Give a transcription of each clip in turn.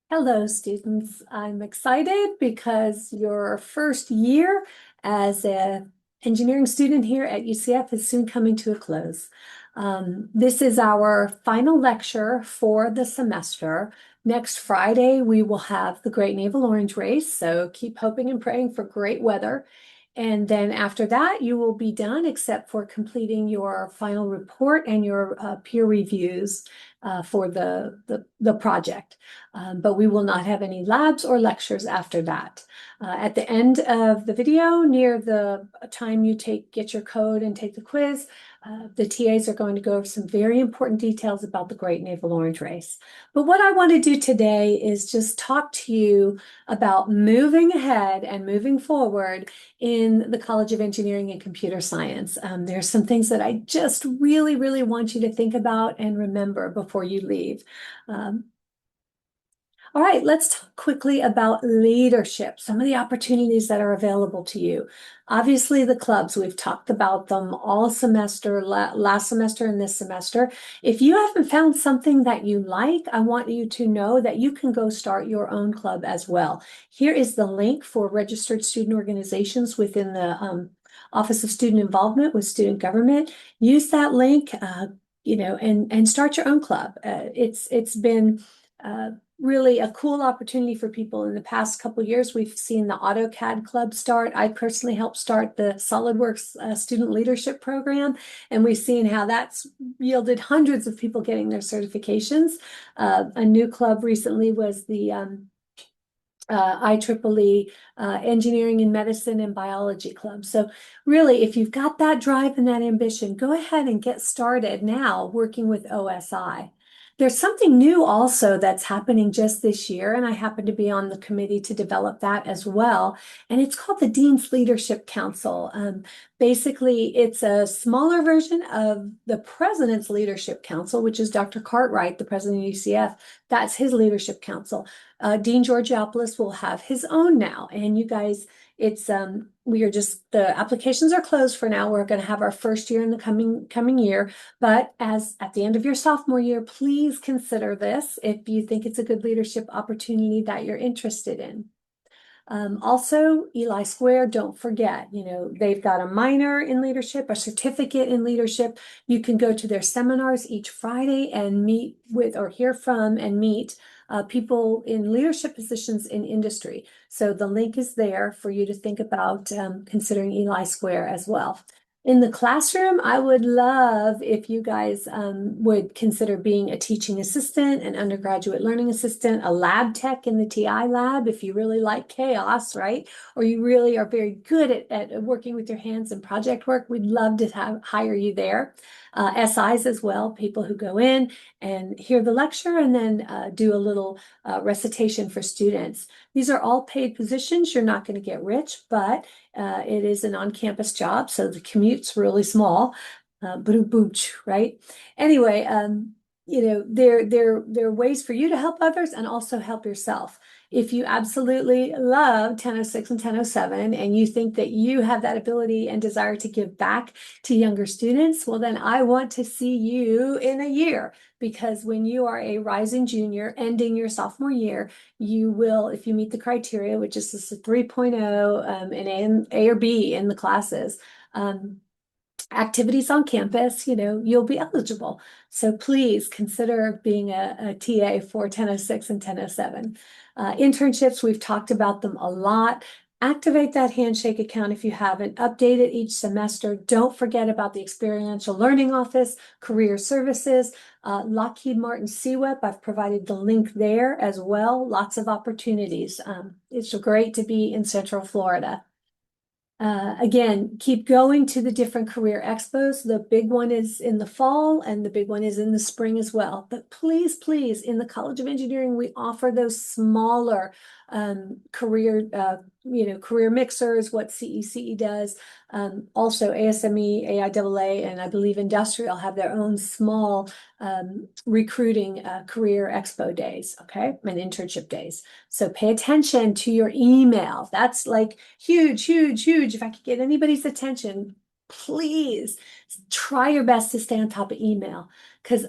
Hello, students. I'm excited because your first year as an engineering student here at UCF is soon coming to a close. This is our final lecture for the semester. Next Friday, we will have the Great Naval Orange Race, so keep hoping and praying for great weather. And then after that, you will be done except for completing your final report and your peer reviews for the project. But we will not have any labs or lectures after that. At the end of the video, near the time you get your code and take the quiz, the TAs are going to go over some very important details about the Great Naval Orange Race. But what I want to do today is just talk to you about moving ahead and moving forward in the College of Engineering and Computer Science. There's some things that I just really want you to think about and remember before you leave. All right, let's talk quickly about leadership, some of the opportunities that are available to you. Obviously, the clubs, we've talked about them all semester, last semester and this semester. If you haven't found something that you like, I want you to know that you can go start your own club as well. Here is the link for registered student organizations within the Office of Student Involvement with Student Government. Use that link, and start your own club. It's been really a cool opportunity for people. In the past couple of years, we've seen the AutoCAD Club start. I personally helped start the SolidWorks Student Leadership Program, and we've seen how that's yielded hundreds of people getting their certifications. A new club recently was the IEEE Engineering and Medicine and Biology Club. So really, if you've got that drive and that ambition, go ahead and get started now working with OSI. There's something new also that's happening just this year, and I happen to be on the committee to develop that as well. And it's called the Dean's Leadership Council. Basically, it's a smaller version of the President's Leadership Council, which is Dr. Cartwright, the president of UCF. That's his leadership council. Dean Georgiopoulos will have his own now. And you guys, the applications are closed for now. We're going to have our first year in the coming year. But as at the end of your sophomore year, please consider this if you think it's a good leadership opportunity that you're interested in. Also, Eli Square, don't forget, they've got a minor in leadership, a certificate in leadership. You can go to their seminars each Friday and meet with or hear from and meet people in leadership positions in industry. So the link is there for you to think about considering Eli Square as well. In the classroom, I would love if you guys would consider being a teaching assistant, an undergraduate learning assistant, a lab tech in the TI lab if you really like chaos, right? Or you really are very good at working with your hands and project work. We'd love to hire you there. SIs as well, people who go in and hear the lecture and then do a little recitation for students. These are all paid positions. You're not going to get rich, but it is an on-campus job, so the commute's really small. Boom, boom, right? Anyway, there are ways for you to help others and also help yourself. If you absolutely love 1006 and 1007 and you think that you have that ability and desire to give back to younger students, well, then I want to see you in a year, because when you are a rising junior ending your sophomore year, you will, if you meet the criteria, which is just a 3.0 and A or B in the classes, activities on campus, you'll be eligible. So please consider being a TA for 1006 and 1007. Internships, we've talked about them a lot. Activate that handshake account if you haven't. Update it each semester. Don't forget about the Experiential Learning Office, Career Services, Lockheed Martin CWEP. I've provided the link there as well. Lots of opportunities. It's great to be in Central Florida. Again, keep going to the different career expos. The big one is in the fall and the big one is in the spring as well. But please, in the College of Engineering, we offer those smaller career mixers, what CECE does. Also ASME, AIAA, and I believe Industrial have their own small recruiting career expo days, okay, and internship days. So pay attention to your email. That's like huge. If I could get anybody's attention, please try your best to stay on top of email, because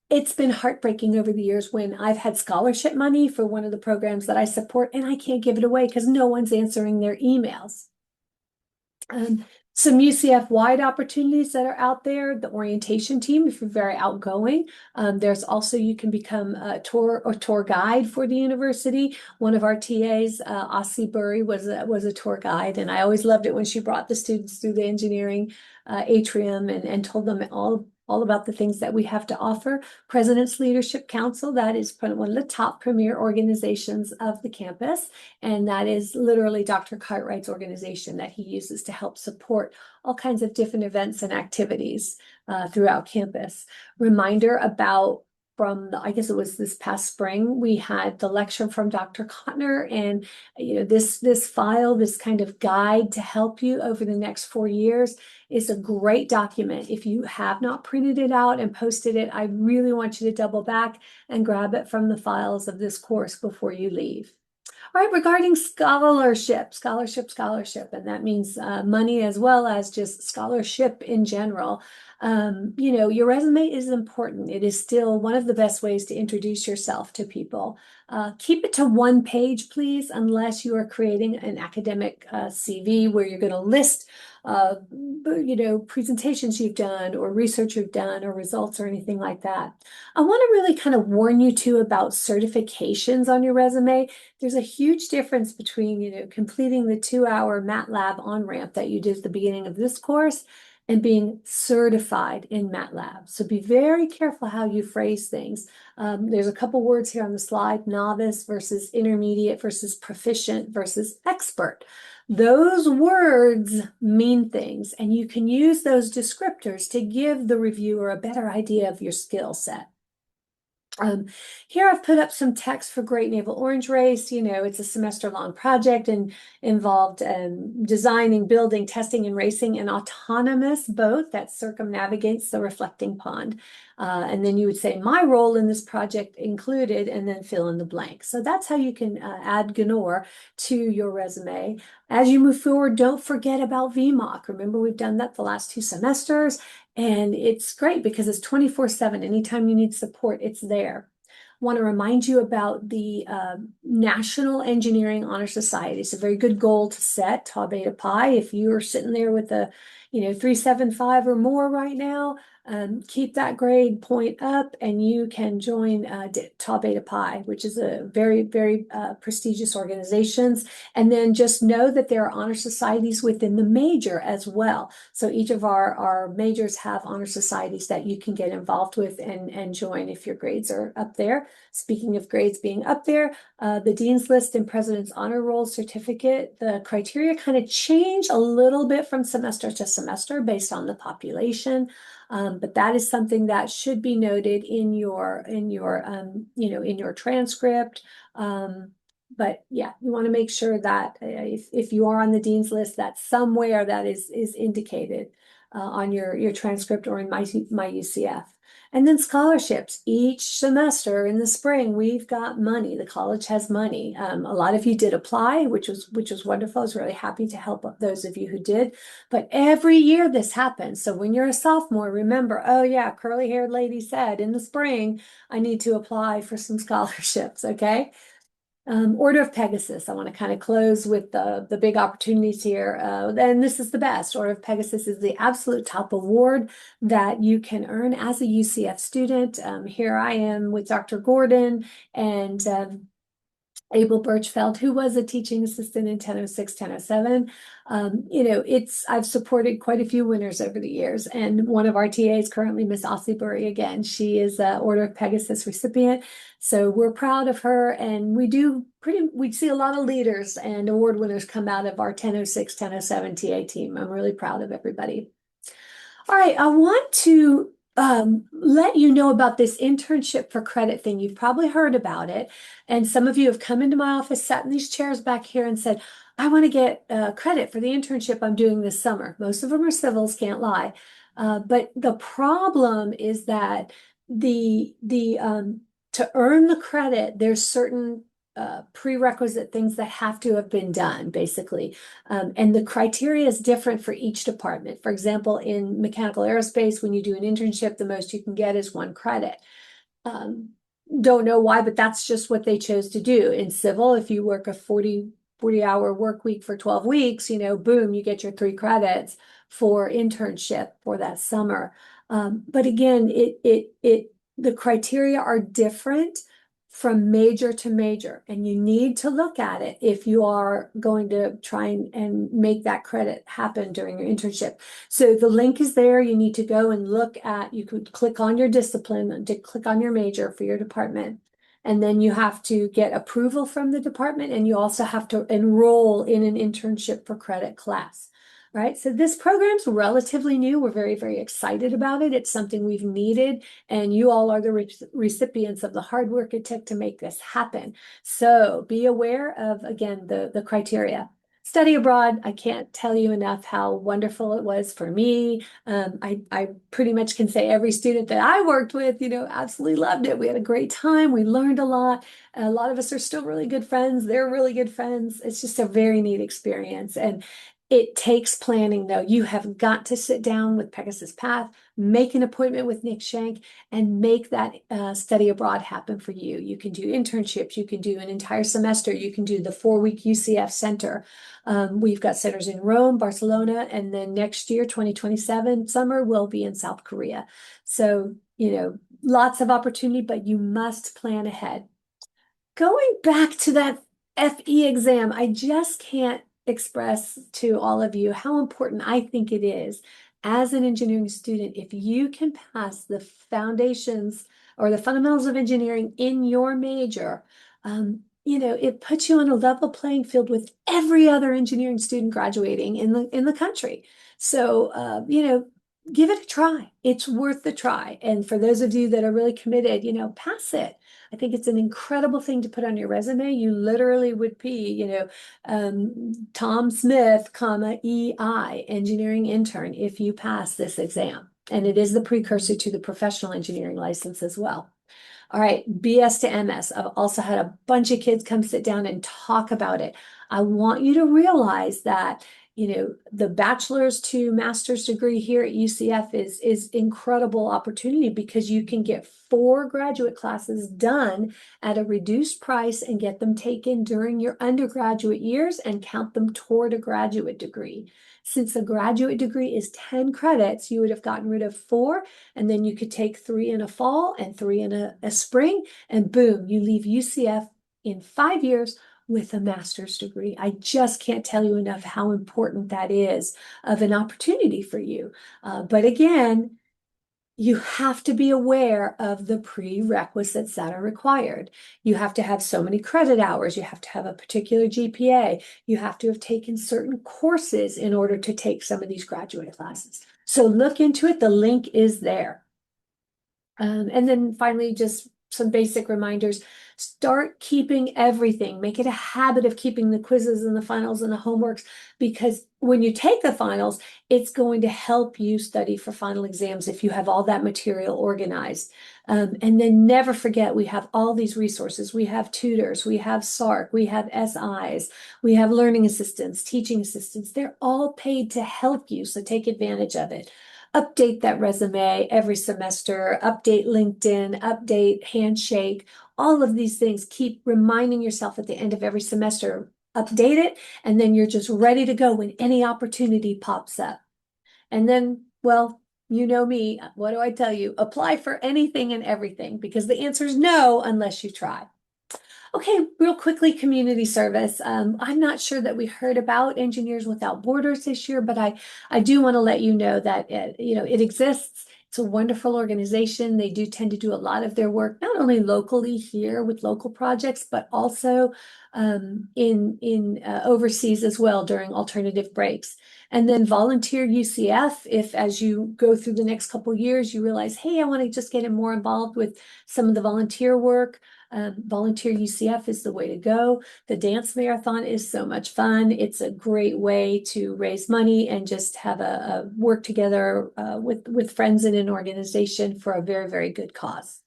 It's been heartbreaking over the years when I've had scholarship money for one of the programs that I support and I can't give it away because no one's answering their emails. Some UCF-wide opportunities that are out there, the orientation team, if you're very outgoing. There's also, you can become a tour guide for the university. One of our TAs, Ossie Burry, was a tour guide, and I always loved it when she brought the students through the engineering atrium and told them all about the things that we have to offer. President's Leadership Council, that is one of the top premier organizations of the campus. And that is literally Dr. Cartwright's organization that he uses to help support all kinds of different events and activities throughout campus. Reminder about I guess it was this past spring, we had the lecture from Dr. Cotner, and this file, this kind of guide to help you over the next 4 years is a great document. If you have not printed it out and posted it, I really want you to double back and grab it from the files of this course before you leave. All right, regarding scholarship, and that means money as well as just scholarship in general. Your resume is important. It is still one of the best ways to introduce yourself to people. Keep it to 1 page, please, unless you are creating an academic CV where you're going to list presentations you've done or research you've done or results or anything like that. I want to really kind of warn you too about certifications on your resume. There's a huge difference between, completing the 2-hour MATLAB on-ramp that you did at the beginning of this course and being certified in MATLAB. So be very careful how you phrase things. There's a couple words here on the slide: novice versus intermediate versus proficient versus expert. Those words mean things, and you can use those descriptors to give the reviewer a better idea of your skill set. Here I've put up some text for Great Naval Orange Race. It's a semester-long project and involved designing, building, testing, and racing an autonomous boat that circumnavigates the reflecting pond. And then you would say, my role in this project included, and then fill in the blank. So that's how you can add GNOR to your resume. As you move forward, don't forget about VMOC. Remember, we've done that the last 2 semesters. And it's great because it's 24/7. Anytime you need support, it's there. Want to remind you about the National Engineering Honor Society. It's a very good goal to set, Tau Beta Pi. If you're sitting there with a 375 or more right now, keep that grade point up and you can join Tau Beta Pi, which is a very, very prestigious organization. And then just know that there are honor societies within the major as well. So each of our majors have honor societies that you can get involved with and join if your grades are up there. Speaking of grades being up there, the Dean's List and President's Honor Roll certificate, the criteria kind of change a little bit from semester to semester based on the population. But that is something that should be noted in your transcript. But yeah, you want to make sure that if you are on the Dean's List, that somewhere that is indicated on your transcript or in my UCF. And then scholarships. Each semester in the spring, we've got money. The college has money. A lot of you did apply, which was wonderful. I was really happy to help those of you who did. But every year this happens. So when you're a sophomore, remember, oh yeah, curly-haired lady said in the spring, I need to apply for some scholarships, okay? Order of Pegasus. I want to kind of close with the big opportunities here. And this is the best. Order of Pegasus is the absolute top award that you can earn as a UCF student. Here I am with Dr. Gordon and Abel Birchfeld, who was a teaching assistant in 1006, 1007. I've supported quite a few winners over the years, and one of our TAs currently, Miss Ossie Burry, again, she is a Order of Pegasus recipient. So we're proud of her, and we see a lot of leaders and award winners come out of our 1006, 1007 TA team. I'm really proud of everybody. All right, I want to let you know about this internship for credit thing. You've probably heard about it. And some of you have come into my office, sat in these chairs back here and said, I want to get credit for the internship I'm doing this summer. Most of them are civils, can't lie. But the problem is that to earn the credit, there's certain prerequisite things that have to have been done, basically. And the criteria is different for each department. For example, in mechanical aerospace, when you do an internship, the most you can get is 1 credit. Um, don't know why, but that's just what they chose to do. In civil, if you work a 40-hour work week for 12 weeks, boom, you get your 3 credits for internship for that summer. But again, the criteria are different from major to major, and you need to look at it if you are going to try and make that credit happen during your internship. So the link is there. You need to go and look at, you could click on your discipline and click on your major for your department. And then you have to get approval from the department, and you also have to enroll in an internship for credit class. Right. So this program's relatively new. We're very, very excited about it. It's something we've needed, and you all are the recipients of the hard work it took to make this happen. So be aware of, again, the criteria. Study abroad, I can't tell you enough how wonderful it was for me. I pretty much can say every student that I worked with, absolutely loved it. We had a great time. We learned a lot. A lot of us are still really good friends. They're really good friends. It's just a very neat experience. And it takes planning, though. You have got to sit down with Pegasus Path, make an appointment with Nick Shank, and make that study abroad happen for you. You can do internships. You can do an entire semester. You can do the 4-week UCF center. We've got centers in Rome, Barcelona, and then next year, 2027 summer, we'll be in South Korea. So, lots of opportunity, but you must plan ahead. Going back to that FE exam, I just can't express to all of you how important I think it is as an engineering student. If you can pass the foundations or the fundamentals of engineering in your major, it puts you on a level playing field with every other engineering student graduating in the country. So, give it a try. It's worth the try. And for those of you that are really committed, pass it. I think it's an incredible thing to put on your resume. You literally would be, Tom Smith, comma, EI, engineering intern, if you pass this exam. And it is the precursor to the professional engineering license as well. All right, BS to MS. I've also had a bunch of kids come sit down and talk about it. I want you to realize that, the bachelor's to master's degree here at UCF is incredible opportunity, because you can get 4 graduate classes done at a reduced price and get them taken during your undergraduate years and count them toward a graduate degree. Since a graduate degree is 10 credits, you would have gotten rid of 4, and then you could take 3 in a fall and 3 in a spring, and boom, you leave UCF in 5 years with a master's degree. I just can't tell you enough how important that is of an opportunity for you. But again, you have to be aware of the prerequisites that are required. You have to have so many credit hours. You have to have a particular GPA. You have to have taken certain courses in order to take some of these graduate classes. So look into it. The link is there. And then finally, just some basic reminders. Start keeping everything. Make it a habit of keeping the quizzes and the finals and the homeworks, because when you take the finals, it's going to help you study for final exams if you have all that material organized. And then never forget, we have all these resources. We have tutors, we have SARC, we have SIs, we have learning assistants, teaching assistants. They're all paid to help you, so take advantage of it. Update that resume every semester, update LinkedIn, update Handshake, all of these things. Keep reminding yourself at the end of every semester, update it, and then you're just ready to go when any opportunity pops up. And then, well, you know me, what do I tell you? Apply for anything and everything, because the answer is no unless you try. Okay, real quickly, community service. I'm not sure that we heard about Engineers Without Borders this year, but I do want to let you know that it exists. It's a wonderful organization. They do tend to do a lot of their work, not only locally here with local projects, but also in overseas as well during alternative breaks. And then volunteer UCF, if as you go through the next couple of years, you realize, hey, I want to just get more involved with some of the volunteer work. Volunteer UCF is the way to go. The dance marathon is so much fun. It's a great way to raise money and just have a work together with friends in an organization for a very, very good cause.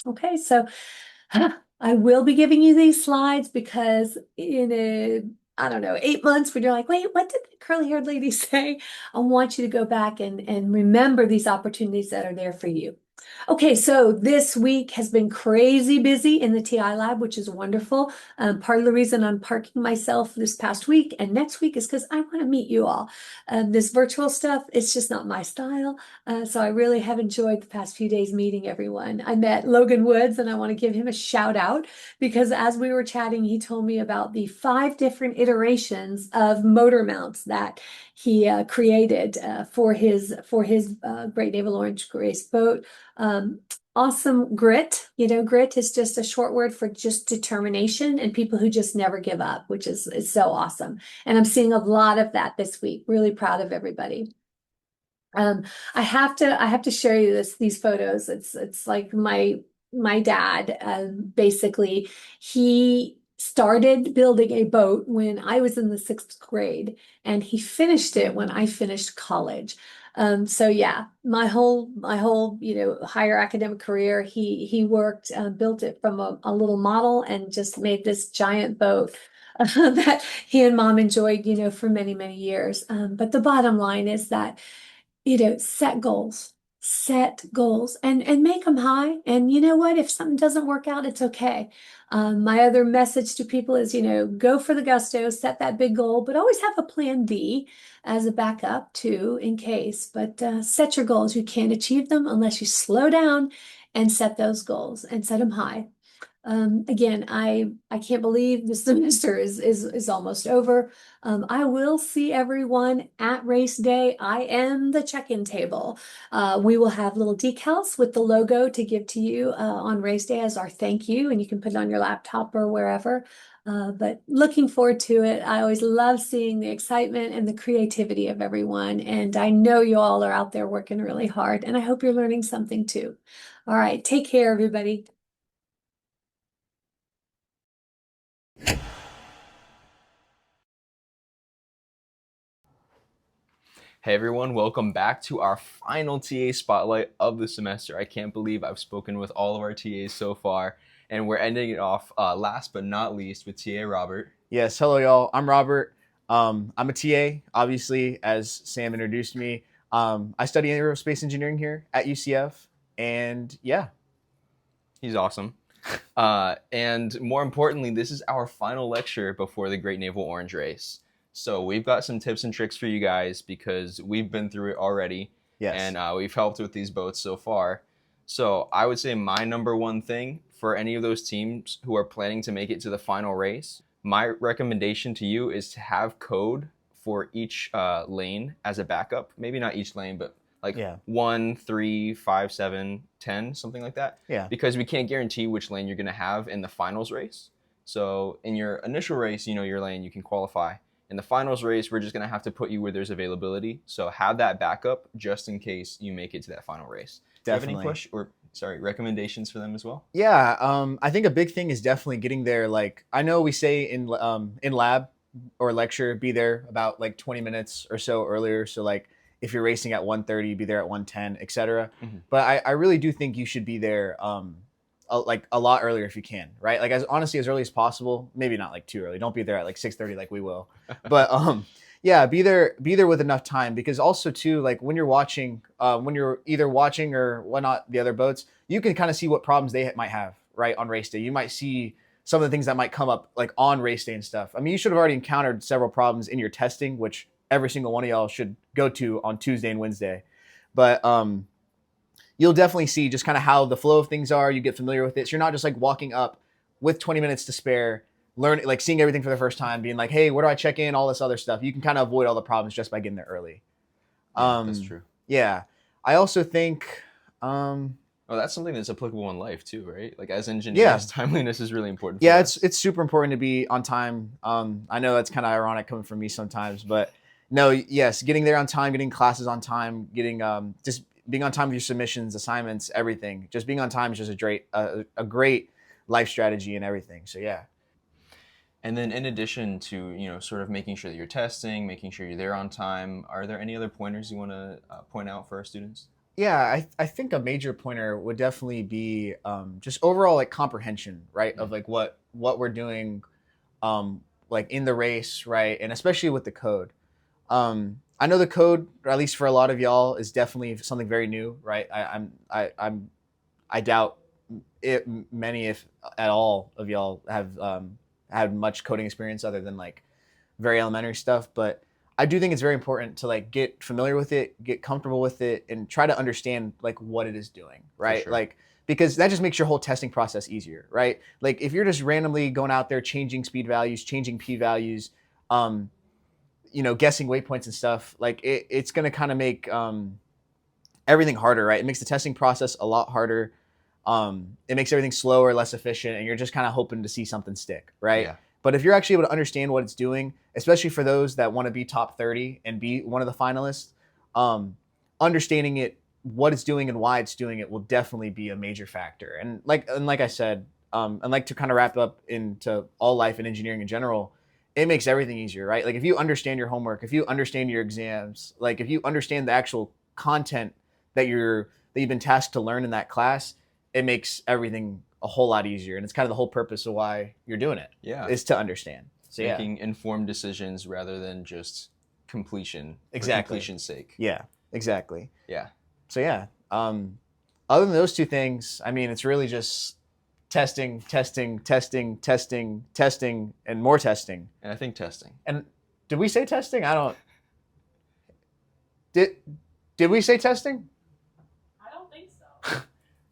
Okay, so I will be giving you these slides because I don't know, 8 months when you're like, wait, what did the curly-haired lady say? I want you to go back and remember these opportunities that are there for you. Okay, so this week has been crazy busy in the TI lab, which is wonderful. Part of the reason I'm parking myself this past week and next week is because I want to meet you all. This virtual stuff, it's just not my style. So I really have enjoyed the past few days meeting everyone. I met Logan Woods and I want to give him a shout out because as we were chatting, he told me about the 5 different iterations of motor mounts that he created for his Great Naval Orange Grace boat. Um, awesome grit. Grit is just a short word for just determination and people who just never give up, which is so awesome. And I'm seeing a lot of that this week. Really proud of everybody. Um, I have to show you these photos. It's like my dad, basically, he started building a boat when I was in the 6th grade, and he finished it when I finished college. So yeah, my whole higher academic career, he worked, built it from a little model and just made this giant boat. That he and mom enjoyed, for many, many years. But the bottom line is that set goals and make them high. And you know what? If something doesn't work out, it's okay. My other message to people is, go for the gusto, set that big goal, but always have a plan B as a backup too, in case. But set your goals. You can't achieve them unless you slow down and set those goals and set them high. Again, I can't believe the semester is almost over. I will see everyone at race day. I am the check-in table. We will have little decals with the logo to give to you on race day as our thank you, and you can put it on your laptop or wherever. But looking forward to it. I always love seeing the excitement and the creativity of everyone. And I know you all are out there working really hard, and I hope you're learning something too. All right, take care, everybody. Hey everyone, welcome back to our final TA spotlight of the semester. I can't believe I've spoken with all of our TAs so far, and we're ending it off last but not least with TA Robert. Yes, hello y'all. I'm Robert. I'm a TA, obviously, as Sam introduced me. I study aerospace engineering here at UCF, and yeah. He's awesome. And more importantly, this is our final lecture before the Great Naval Orange Race. So we've got some tips and tricks for you guys because we've been through it already, Yes. and we've helped with these boats so far. So I would say my number one thing for any of those teams who are planning to make it to the final race, my recommendation to you is to have code for each lane as a backup. Maybe not each lane, but like Yeah. 1, 3, 5, 7, 10, something like that, Yeah. because we can't guarantee which lane you're going to have in the finals race. So in your initial race, you know your lane, you can qualify. In the finals race, we're just going to have to put you where there's availability. So have that backup just in case you make it to that final race. Do you have Definitely. any recommendations for them as well? Yeah. I think a big thing is definitely getting there. Like I know we say in lab or lecture, be there about like 20 minutes or so earlier. So like if you're racing at 1:30, be there at 1:10, etc. Mm-hmm. But I really do think you should be there like a lot earlier if you can, right? Like as honestly as early as possible. Maybe not like too early. Don't be there at like 6:30 like we will. But yeah, be there with enough time, because also too, like when you're watching, when you're either watching or whatnot the other boats, you can kind of see what problems they might have, right, on race day. You might see some of the things that might come up like on race day and stuff. I mean, you should have already encountered several problems in your testing, which every single one of y'all should go to on Tuesday and Wednesday. But you'll definitely see just kind of how the flow of things are. You get familiar with it. So you're not just like walking up with 20 minutes to spare, learn like seeing everything for the first time, being like, hey, where do I check in? All this other stuff. You can kind of avoid all the problems just by getting there early. Yeah, that's true. Yeah. I also think um Oh, that's something that's applicable in life too, right? Like as yeah. engineers, timeliness is really important Yeah, for it's us. it's super important to be on time. I know that's kind of ironic coming from me sometimes, but no, yes, getting there on time, getting classes on time, getting just being on time with your submissions, assignments, everything. Just being on time is just a great life strategy and everything. So yeah. And then in addition to, sort of making sure that you're testing, making sure you're there on time, are there any other pointers you want to point out for our students? Yeah, I think a major pointer would definitely be just overall like comprehension, right? Of like what we're doing, like in the race, right? And especially with the code. I know the code, or at least for a lot of y'all, is definitely something very new, right? I'm I doubt many, if at all, of y'all have had much coding experience other than like very elementary stuff. But I do think it's very important to like get familiar with it, get comfortable with it, and try to understand like what it is doing, right? sure. Like, because that just makes your whole testing process easier, right? Like if you're just randomly going out there changing speed values, changing p values, guessing waypoints and stuff, like it's going to kind of make everything harder, right? It makes the testing process a lot harder. It makes everything slower, less efficient, and you're just kind of hoping to see something stick, right? Yeah. But if you're actually able to understand what it's doing, especially for those that want to be top 30 and be one of the finalists, understanding it, what it's doing and why it's doing it will definitely be a major factor. And like I said, and like to kind of wrap up into all life and engineering in general, it makes everything easier, right? Like if you understand your homework, if you understand your exams, like if you understand the actual content that you've been tasked to learn in that class, it makes everything a whole lot easier. And it's kind of the whole purpose of why you're doing it. Yeah. Is to understand. So Making informed decisions rather than just completion for Exactly. completion's sake. Yeah, exactly. Yeah. So yeah, other than those two things, I mean, it's really just testing, and more testing. And I think testing. And did we say testing? I don't. Did we say testing? I don't think so.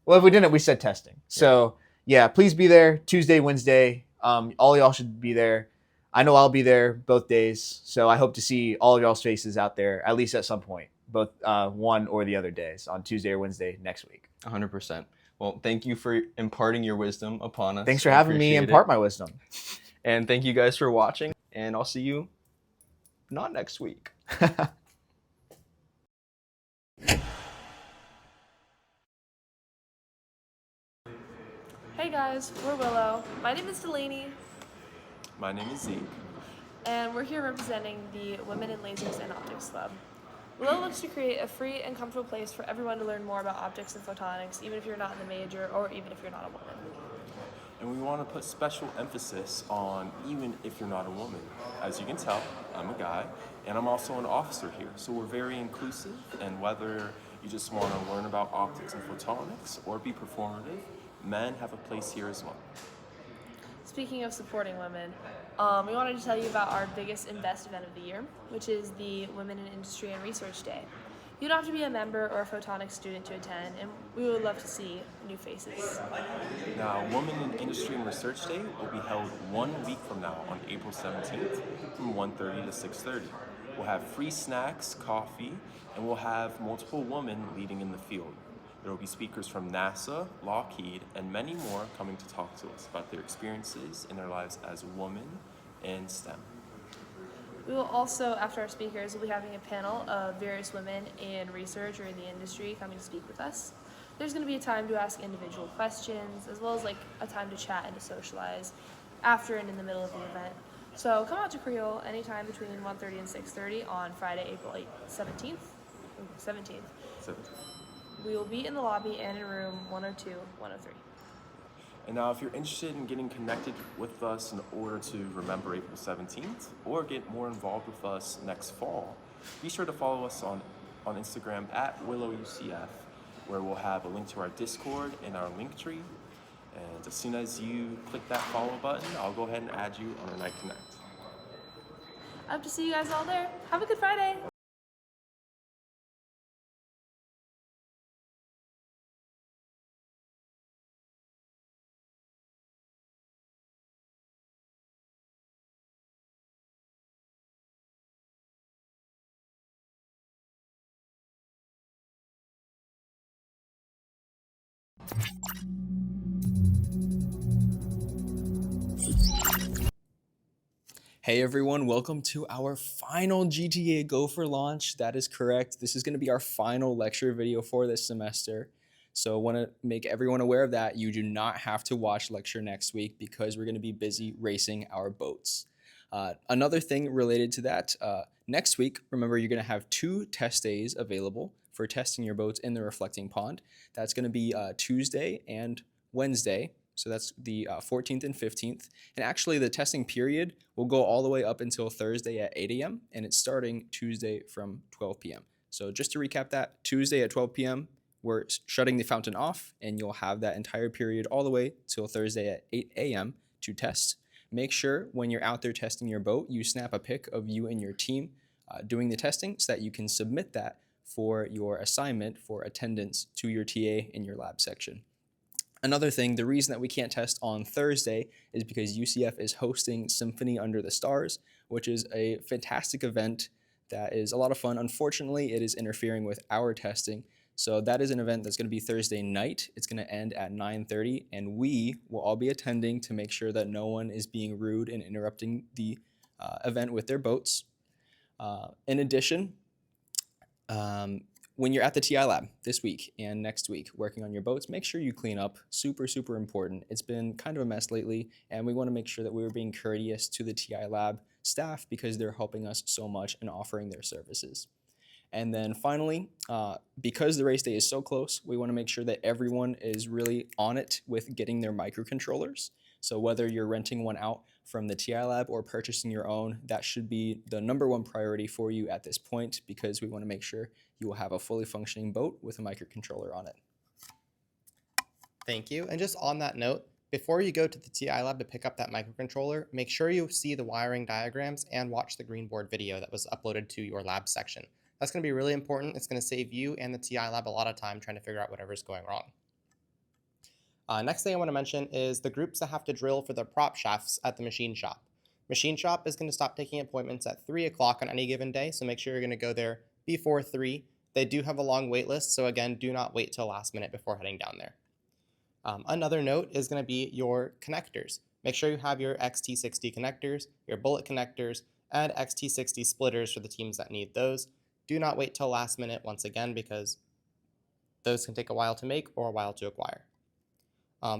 Well, if we didn't, we said testing. So yeah, please be there Tuesday, Wednesday. All y'all should be there. I know I'll be there both days. So I hope to see all of y'all's faces out there, at least at some point, both one or the other days on Tuesday or Wednesday next week. 100%. Well, thank you for imparting your wisdom upon us. Thanks for having me Appreciate impart it. my wisdom. And thank you guys for watching. And I'll see you not next week. Hey guys, we're Willow. My name is Delaney, My name is Zeke. and we're here representing the Women in Lasers and Optics Club. Willow looks to create a free and comfortable place for everyone to learn more about optics and photonics, even if you're not in the major or even if you're not a woman. And we want to put special emphasis on even if you're not a woman. As you can tell, I'm a guy, and I'm also an officer here. So we're very inclusive, and whether you just want to learn about optics and photonics or be performative, men have a place here as well. Speaking of supporting women, we wanted to tell you about our biggest and best event of the year, which is the Women in Industry and Research Day. You don't have to be a member or a photonics student to attend, and we would love to see new faces. Now, Women in Industry and Research Day will be held 1 week from now on April 17th from 1:30 to 6:30. We'll have free snacks, coffee, and we'll have multiple women leading in the field. There will be speakers from NASA, Lockheed, and many more coming to talk to us about their experiences in their lives as women in STEM. We will also, after our speakers, we'll be having a panel of various women in research or in the industry coming to speak with us. There's going to be a time to ask individual questions, as well as like a time to chat and to socialize after and in the middle of the event. So come out to Creole anytime between 1:30 and 6:30 on Friday, April 17th. We will be in the lobby and in room 102, 103. And now, if you're interested in getting connected with us in order to remember April 17th or get more involved with us next fall, be sure to follow us on Instagram at WillowUCF, where we'll have a link to our Discord and our link tree. And as soon as you click that follow button, I'll go ahead and add you on our Night Connect. I hope to see you guys all there. Have a good Friday. Hey everyone, welcome to our final GTA Gopher launch. That is correct. This is going to be our final lecture video for this semester. So I want to make everyone aware of that. You do not have to watch lecture next week because we're going to be busy racing our boats. Another thing related to that, next week, remember you're going to have 2 test days available for testing your boats in the reflecting pond. That's going to be Tuesday and Wednesday. So that's the 14th and 15th. And actually the testing period will go all the way up until Thursday at 8 a.m. and it's starting Tuesday from 12 p.m. So just to recap that, Tuesday at 12 p.m., we're shutting the fountain off, and you'll have that entire period all the way till Thursday at 8 a.m. to test. Make sure when you're out there testing your boat, you snap a pic of you and your team doing the testing so that you can submit that for your assignment for attendance to your TA in your lab section. Another thing, the reason that we can't test on Thursday is because UCF is hosting Symphony Under the Stars, which is a fantastic event that is a lot of fun. Unfortunately, it is interfering with our testing. So that is an event that's going to be Thursday night. It's going to end at 9:30, and we will all be attending to make sure that no one is being rude and interrupting the event with their boats. In addition, when you're at the TI lab this week and next week working on your boats, make sure you clean up. Super, super important. It's been kind of a mess lately, and we want to make sure that we're being courteous to the TI lab staff because they're helping us so much and offering their services. And then finally, because the race day is so close, we want to make sure that everyone is really on it with getting their microcontrollers. So whether you're renting one out from the TI lab or purchasing your own, that should be the #1 priority for you at this point, because we want to make sure you will have a fully functioning boat with a microcontroller on it. Thank you. And just on that note, before you go to the TI lab to pick up that microcontroller, make sure you see the wiring diagrams and watch the Greenboard video that was uploaded to your lab section. That's going to be really important. It's going to save you and the TI lab a lot of time trying to figure out whatever's going wrong. Next thing I want to mention is the groups that have to drill for their prop shafts at the machine shop. Machine shop is going to stop taking appointments at 3 o'clock on any given day, so make sure you're going to go there before 3. They do have a long wait list, so again, do not wait till last minute before heading down there. Another note is going to be your connectors. Make sure you have your XT60 connectors, your bullet connectors, and XT60 splitters for the teams that need those. Do not wait till last minute once again, because those can take a while to make or a while to acquire.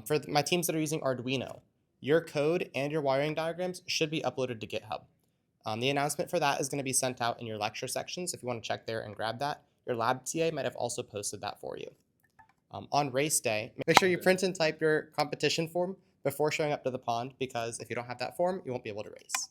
For my teams that are using Arduino, your code and your wiring diagrams should be uploaded to GitHub. The announcement for that is going to be sent out in your lecture sections if you want to check there and grab that. Your lab TA might have also posted that for you. On race day, make sure you print and type your competition form before showing up to the pond, because if you don't have that form, you won't be able to race.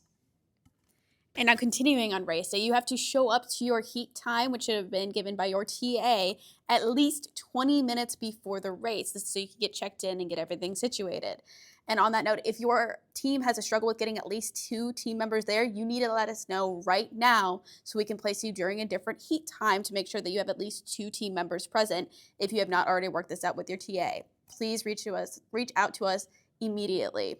And now continuing on race day, you have to show up to your heat time, which should have been given by your TA, at least 20 minutes before the race. This is so you can get checked in and get everything situated. And on that note, if your team has a struggle with getting at least 2 team members there, you need to let us know right now so we can place you during a different heat time to make sure that you have at least 2 team members present if you have not already worked this out with your TA. Please reach out to us immediately.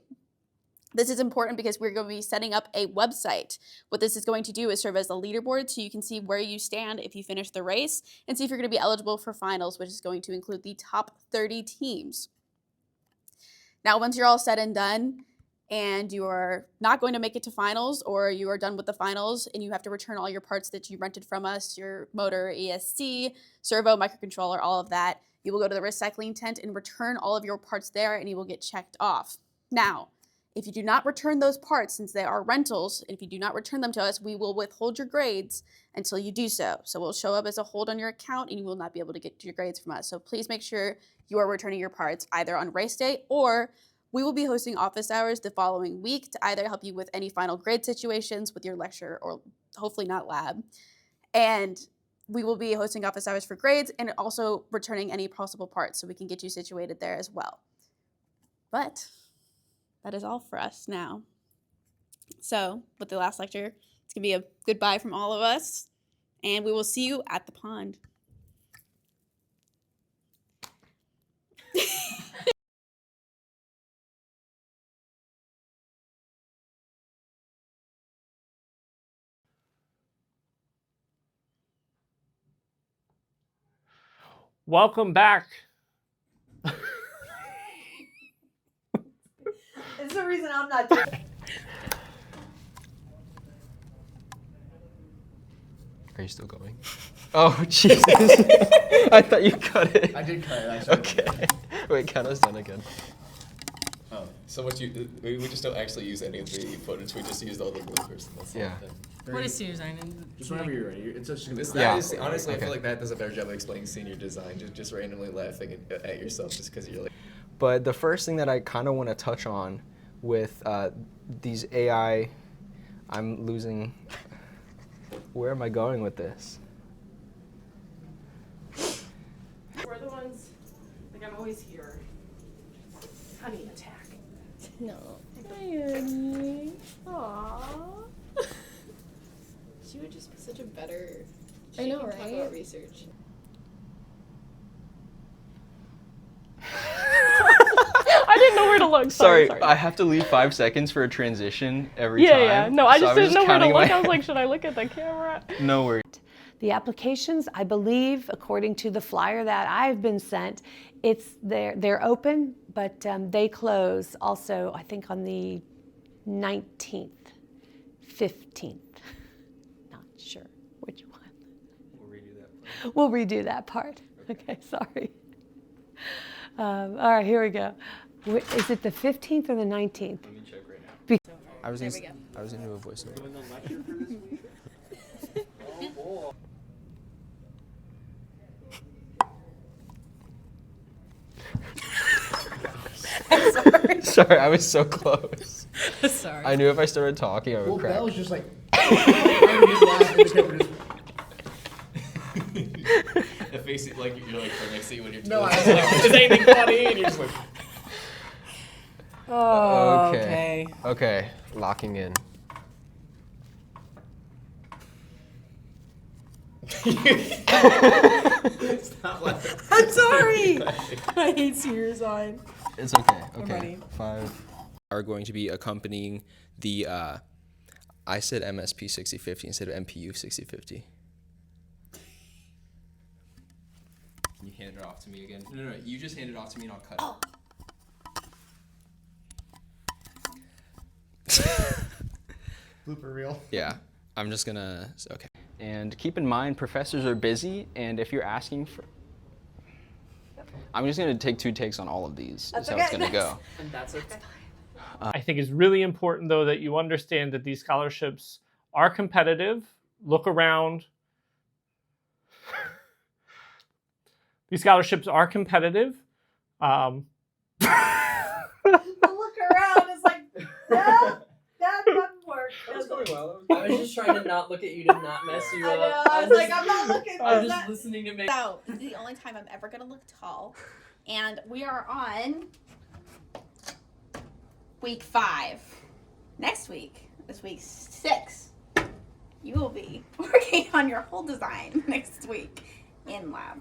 This is important because we're going to be setting up a website. What this is going to do is serve as a leaderboard so you can see where you stand if you finish the race and see if you're going to be eligible for finals, which is going to include the top 30 teams. Now, once you're all said and done and you are not going to make it to finals, or you are done with the finals and you have to return all your parts that you rented from us, your motor, ESC, servo, microcontroller, all of that, you will go to the recycling tent and return all of your parts there, and you will get checked off. Now, if you do not return those parts, since they are rentals, and if you do not return them to us, we will withhold your grades until you do so. So we'll show up as a hold on your account, and you will not be able to get your grades from us. So please make sure you are returning your parts either on race day, or we will be hosting office hours the following week to either help you with any final grade situations with your lecture, or hopefully not lab. And we will be hosting office hours for grades and also returning any possible parts so we can get you situated there as well. But that is all for us now. So with the last lecture, it's going to be a goodbye from all of us, and we will see you at the pond. Welcome back. It's the reason I'm not doing it. Are you still going? Oh, Jesus. I thought you cut it. I did cut it, actually. Okay. Wait, count us done again. Oh, so we just don't actually use any of the footage. We just used all the bloopers. That's Yeah. What is senior design? Just whenever you're ready. It's just This, Yeah. that is, honestly, I Okay. feel like that does a better job of explaining senior design. Just randomly laughing at yourself just because you're like. But the first thing that I kind of want to touch on with these AI, I'm losing. Where am I going with this? For the always hear Honey attack. No. Hi, honey. Aww. She would just be such a better. I know, Talk right? about research. I didn't know where to look. Sorry. I have to leave 5 seconds for a transition every Yeah, time. yeah. No, I so just didn't know where to counting look. my- I was like, should I look at the camera? No worries. The applications, I believe, according to the flyer that I've been sent, they're open, but they close also, I think, on the 19th, 15th. Not sure which one. We'll redo that part. Okay, sorry. All right, here we go. Is it the 15th or the 19th? Let me check right now. I was gonna do a voice note. Sorry, I was so close. Sorry. I knew if I started talking, I would crack. Bell was just like. The face, like you're like right next to you when you're. No, like, is anything funny? And you're just like. Oh, Okay. Okay, locking in. Stop laughing. I'm sorry. I hate senior sign. It's okay. Okay. ready. 5. Are going to be accompanying the. I said MSP 6050 instead of MPU 6050. You hand it off to me again. No. You just hand it off to me and I'll cut it. Blooper reel. Yeah, I'm just gonna. Okay. And keep in mind, professors are busy, and if you're asking for... I'm just going to take 2 takes on all of these. That's how it's going to go. And that's okay. I think it's really important, though, that you understand that these scholarships are competitive. Look around. These scholarships are competitive. The look around is like, that doesn't work. I was just trying to not look at you to not mess you I up. know, I was like, I'm not looking. I'm just listening to make. So, this is the only time I'm ever going to look tall. And we are on week 5. Next week is week 6. You will be working on your whole design next week in lab.